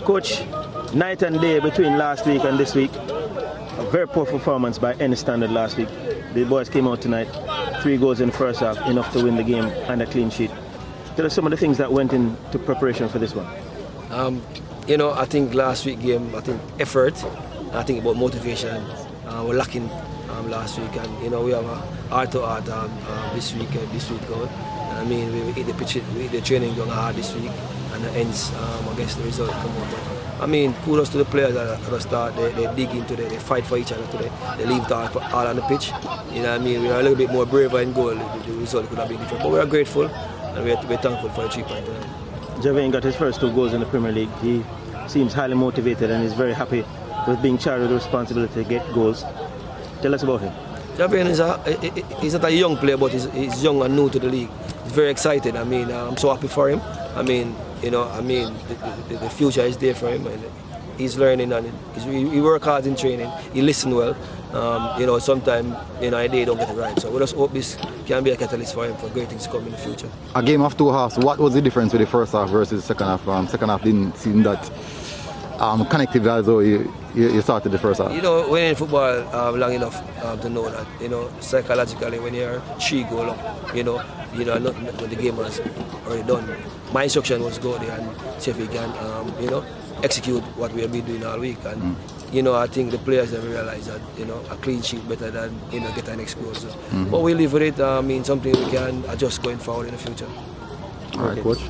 Coach, night and day between last week and this week. A very poor performance by any standard last week. The boys came out tonight, 3 goals in the first half, enough to win the game and a clean sheet. Tell us some of the things that went into preparation for this one. I think last week game, I think effort, I think about motivation. We're lacking last week, and we have a heart-to-heart this week going. I mean, we eat the pitch, we eat the training going hard this week, and the ends, I guess the result come out. But I mean, kudos to the players that at the start, they dig into it, they fight for each other today, they leave it all on the pitch. You know what I mean? We are a little bit more braver in goal, the result could have been different. But we are grateful, and we're thankful for the 3 points tonight. Javane got his first 2 goals in the Premier League. He seems highly motivated and is very happy with being charged with the responsibility to get goals. Tell us about him. Javane he's not a young player, but he's young and new to the league. He's very excited. I mean, I'm so happy for him. I mean, the future is there for him, and he's learning, and he works hard in training. He listens well. Sometimes a day don't get it right. So we just hope this can be a catalyst for him for great things to come in the future. A game of 2 halves. What was the difference with the first half versus the second half? Second half didn't seem that connected as though you started the first half. When in football long enough to know that, psychologically when you're 3 goals up, not when the game was already done. My instruction was go there and see if we can, execute what we have been doing all week. And I think the players have realized that a clean sheet better than get an next goal. So. But we live with it. Something we can adjust going forward in the future. All right, coach.